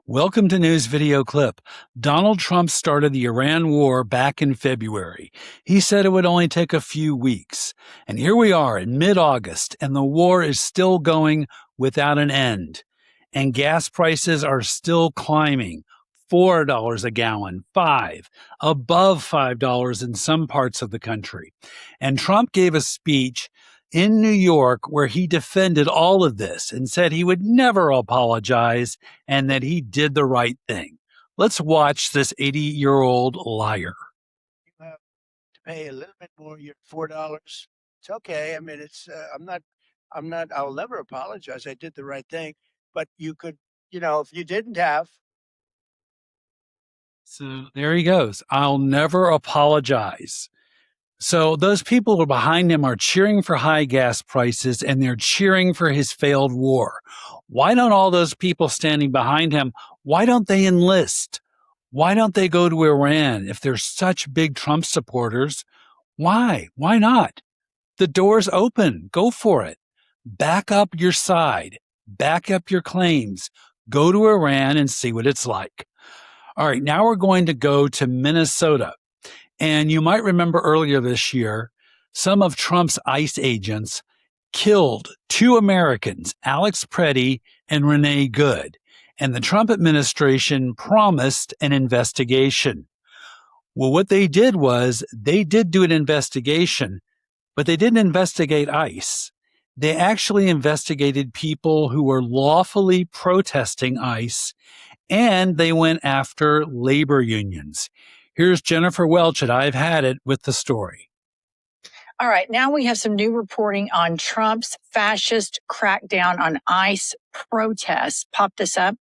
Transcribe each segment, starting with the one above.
Welcome to News Video Clip. Donald Trump started the Iran war back in February. He said it would only take a few weeks. And here we are in mid-August, and the war is still going without an end. And gas prices are still climbing. $4 a gallon, above $5 in some parts of the country. And Trump gave a speech in New York where he defended all of this and said he would never apologize and that he did the right thing. Let's watch this 80-year-old liar. You have to pay a little bit more. You're $4. It's okay. I mean, I'll never apologize. I did the right thing. But you could, if you didn't have. So there he goes. I'll never apologize. So those people who are behind him are cheering for high gas prices and they're cheering for his failed war. Why don't all those people standing behind him, why don't they enlist? Why don't they go to Iran if they're such big Trump supporters? Why? Why not? The door's open. Go for it. Back up your side. Back up your claims. Go to Iran and see what it's like. All right, now we're going to go to Minnesota. And you might remember earlier this year, some of Trump's ICE agents killed two Americans, Alex Preddy and Renee Good. And the Trump administration promised an investigation. Well, what they did was they did do an investigation, but they didn't investigate ICE. They actually investigated people who were lawfully protesting ICE, and they went after labor unions. Here's Jennifer Welch at I've Had It with the story. All right, now we have some new reporting on Trump's fascist crackdown on ICE protests. Pop this up.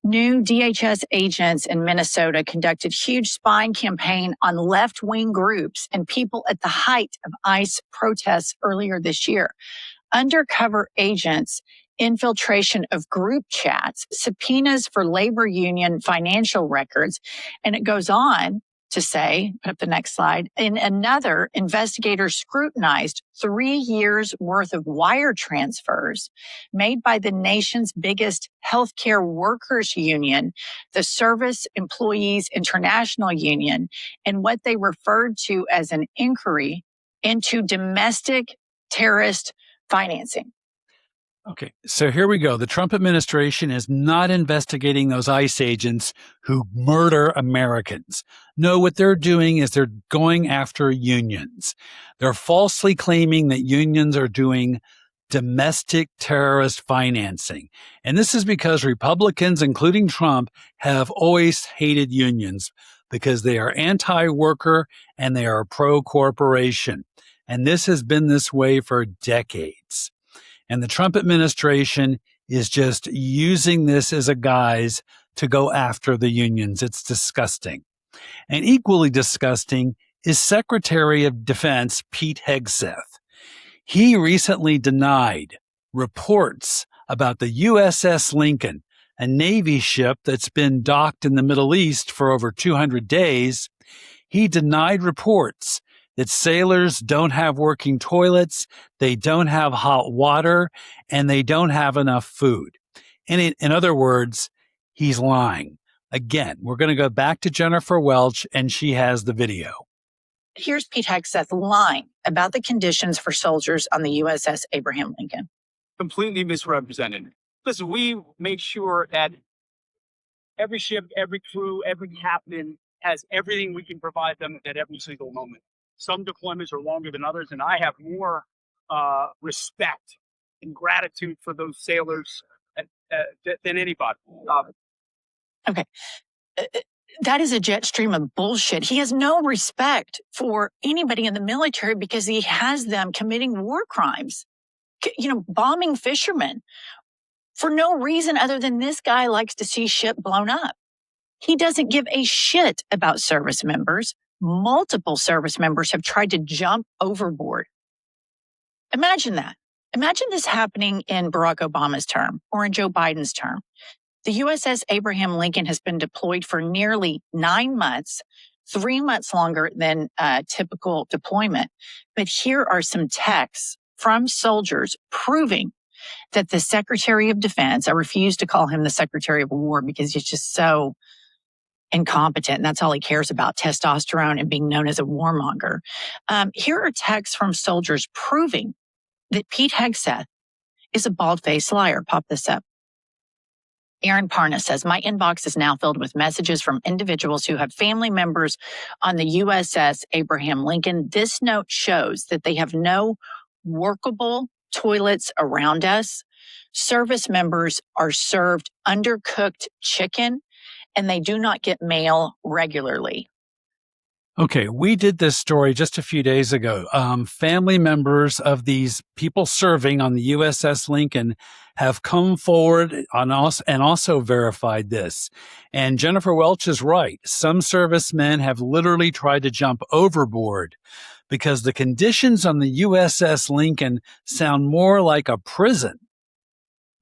New DHS agents in Minnesota conducted huge spying campaign on left-wing groups and people at the height of ICE protests earlier this year. Undercover agents, infiltration of group chats, subpoenas for labor union financial records. And it goes on to say, put up the next slide, in another, investigators scrutinized 3 years worth of wire transfers made by the nation's biggest healthcare workers union, the Service Employees International Union, and what they referred to as an inquiry into domestic terrorist financing. Okay, so here we go. The Trump administration is not investigating those ICE agents who murder Americans. No, what they're doing is they're going after unions. They're falsely claiming that unions are doing domestic terrorist financing. And this is because Republicans, including Trump, have always hated unions because they are anti-worker and they are pro-corporation. And this has been this way for decades. And the Trump administration is just using this as a guise to go after the unions. It's disgusting. And equally disgusting is Secretary of Defense Pete Hegseth. He recently denied reports about the USS Lincoln, a Navy ship that's been docked in the Middle East for over 200 days. He denied reports that sailors don't have working toilets, they don't have hot water, and they don't have enough food. In other words, he's lying. Again, we're going to go back to Jennifer Welch, and she has the video. Here's Pete Hegseth lying about the conditions for soldiers on the USS Abraham Lincoln. Completely misrepresented. Listen, we make sure that every ship, every crew, every captain has everything we can provide them at every single moment. Some deployments are longer than others, and I have more respect and gratitude for those sailors than anybody. Okay. That is a jet stream of bullshit. He has no respect for anybody in the military because he has them committing war crimes, bombing fishermen for no reason other than this guy likes to see shit blown up. He doesn't give a shit about service members. Multiple service members have tried to jump overboard. Imagine that. Imagine this happening in Barack Obama's term or in Joe Biden's term. The USS Abraham Lincoln has been deployed for nearly 9 months, 3 months longer than a typical deployment. But here are some texts from soldiers proving that the Secretary of Defense, I refuse to call him the Secretary of War because he's just so incompetent, and that's all he cares about, testosterone and being known as a warmonger. Here are texts from soldiers proving that Pete Hegseth is a bald-faced liar. Pop this up. Aaron Parna says, my inbox is now filled with messages from individuals who have family members on the USS Abraham Lincoln. This note shows that they have no workable toilets around us. Service members are served undercooked chicken, and they do not get mail regularly. Okay, we did this story just a few days ago. Family members of these people serving on the USS Lincoln have come forward on us and also verified this. And Jennifer Welch is right. Some servicemen have literally tried to jump overboard because the conditions on the USS Lincoln sound more like a prison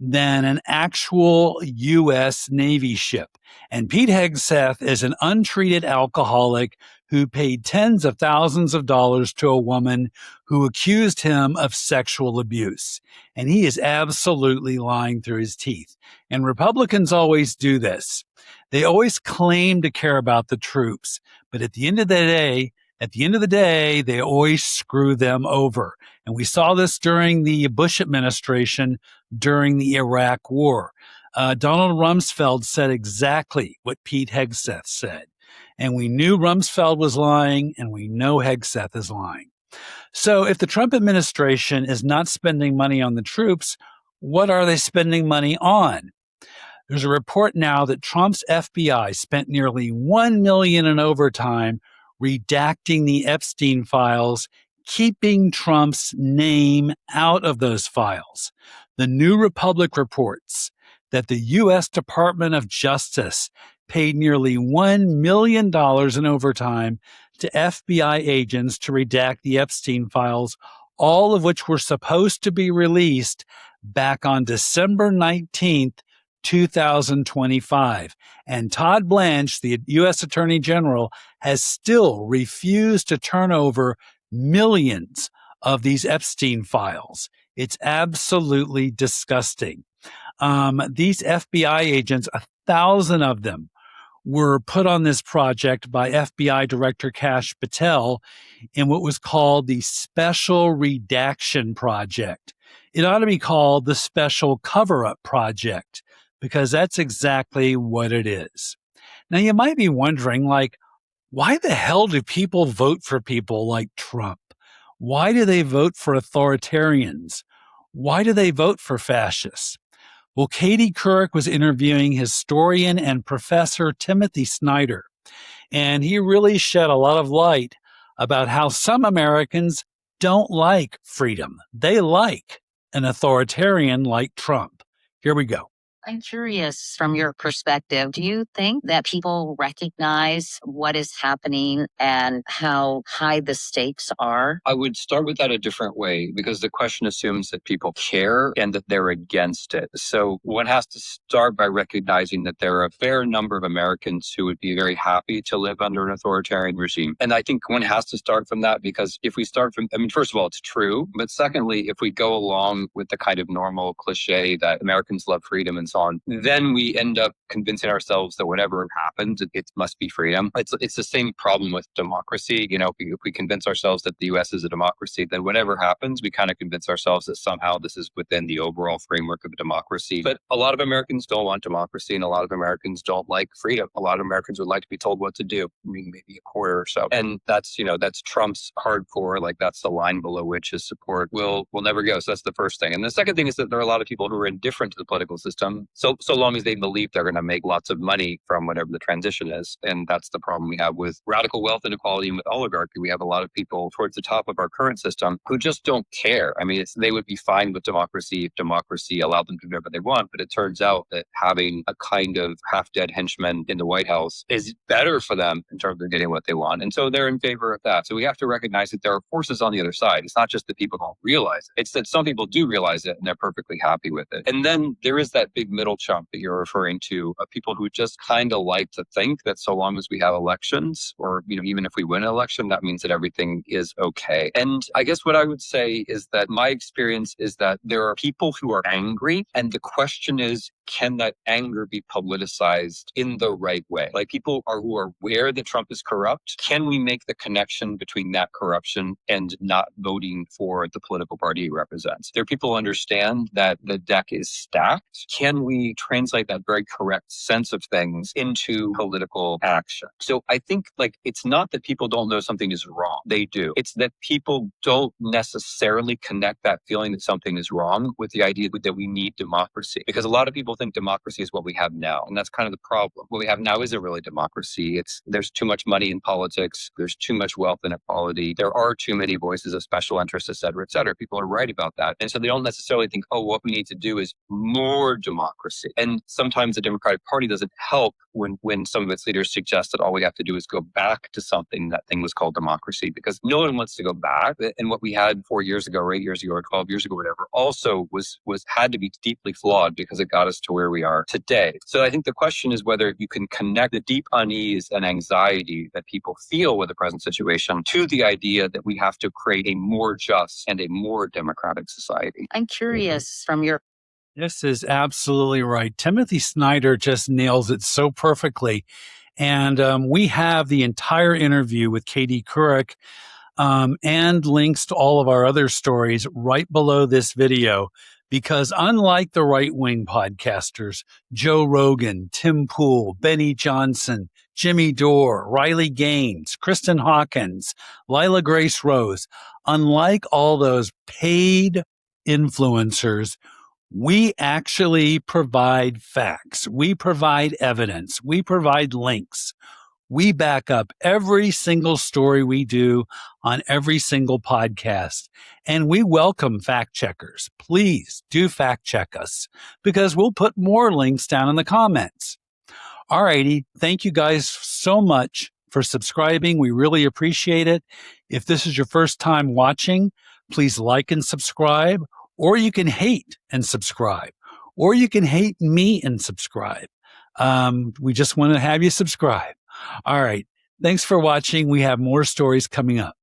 than an actual U.S. Navy ship. And Pete Hegseth is an untreated alcoholic who paid tens of thousands of dollars to a woman who accused him of sexual abuse. And he is absolutely lying through his teeth. And Republicans always do this. They always claim to care about the troops, but at the end of the day, they always screw them over. And we saw this during the Bush administration during the Iraq War. Donald Rumsfeld said exactly what Pete Hegseth said. And we knew Rumsfeld was lying, and we know Hegseth is lying. So if the Trump administration is not spending money on the troops, what are they spending money on? There's a report now that Trump's FBI spent nearly $1 million in overtime redacting the Epstein files, keeping Trump's name out of those files. The New Republic reports that the U.S. Department of Justice paid nearly $1 million in overtime to FBI agents to redact the Epstein files, all of which were supposed to be released back on December 19th, 2025. And Todd Blanche, the U.S. Attorney General, has still refused to turn over millions of these Epstein files. It's absolutely disgusting. These FBI agents, 1,000 of them, were put on this project by FBI Director Kash Patel in what was called the Special Redaction Project. It ought to be called the Special Cover-Up Project, because that's exactly what it is. Now, you might be wondering, why the hell do people vote for people like Trump? Why do they vote for authoritarians? Why do they vote for fascists? Well, Katie Couric was interviewing historian and professor Timothy Snyder, and he really shed a lot of light about how some Americans don't like freedom. They like an authoritarian like Trump. Here we go. I'm curious from your perspective, do you think that people recognize what is happening and how high the stakes are? I would start with that a different way because the question assumes that people care and that they're against it. So one has to start by recognizing that there are a fair number of Americans who would be very happy to live under an authoritarian regime. And I think one has to start from that because if we start from, first of all, it's true. But secondly, if we go along with the kind of normal cliche that Americans love freedom and so on, then we end up convincing ourselves that whatever happens, it must be freedom. It's the same problem with democracy. If we convince ourselves that the U.S. is a democracy, then whatever happens, we kind of convince ourselves that somehow this is within the overall framework of a democracy. But a lot of Americans don't want democracy, and a lot of Americans don't like freedom. A lot of Americans would like to be told what to do. Maybe a quarter or so. And that's Trump's hardcore. That's the line below which his support will never go. So that's the first thing. And the second thing is that there are a lot of people who are indifferent to the political system. So long as they believe they're going to make lots of money from whatever the transition is. And that's the problem we have with radical wealth inequality and with oligarchy. We have a lot of people towards the top of our current system who just don't care. They would be fine with democracy if democracy allowed them to do whatever they want. But it turns out that having a kind of half-dead henchman in the White House is better for them in terms of getting what they want. And so they're in favor of that. So we have to recognize that there are forces on the other side. It's not just that people don't realize it. It's that some people do realize it and they're perfectly happy with it. And then there is that big middle chunk that you're referring to, people who just kind of like to think that so long as we have elections, or even if we win an election, that means that everything is okay. And I guess what I would say is that my experience is that there are people who are angry, and the question is, can that anger be politicized in the right way? Like, people who are aware that Trump is corrupt, can we make the connection between that corruption and not voting for the political party he represents? There are people who understand that the deck is stacked. Can we translate that very correct sense of things into political action? So I think, it's not that people don't know something is wrong. They do. It's that people don't necessarily connect that feeling that something is wrong with the idea that we need democracy. Because a lot of people think democracy is what we have now. And that's kind of the problem. What we have now isn't really democracy. There's too much money in politics. There's too much wealth inequality. There are too many voices of special interests, et cetera, et cetera. People are right about that. And so they don't necessarily think, oh, what we need to do is more democracy. And sometimes the Democratic Party doesn't help when some of its leaders suggest that all we have to do is go back to something that thing was called democracy, because no one wants to go back. And what we had 4 years ago, or 8 years ago, or 12 years ago, whatever, also had to be deeply flawed because it got us to where we are today. So I think the question is whether you can connect the deep unease and anxiety that people feel with the present situation to the idea that we have to create a more just and a more democratic society. I'm curious from your This is absolutely right. Timothy Snyder just nails it so perfectly. And we have the entire interview with Katie Couric and links to all of our other stories right below this video. Because unlike the right-wing podcasters, Joe Rogan, Tim Pool, Benny Johnson, Jimmy Dore, Riley Gaines, Kristen Hawkins, Lila Grace Rose, unlike all those paid influencers, we actually provide facts. We provide evidence. We provide links. We back up every single story we do on every single podcast. And we welcome fact checkers. Please do fact check us, because we'll put more links down in the comments. All righty. Thank you guys so much for subscribing. We really appreciate it. If this is your first time watching, please like and subscribe, or you can hate and subscribe, or you can hate me and subscribe. We just want to have you subscribe. All right. Thanks for watching. We have more stories coming up.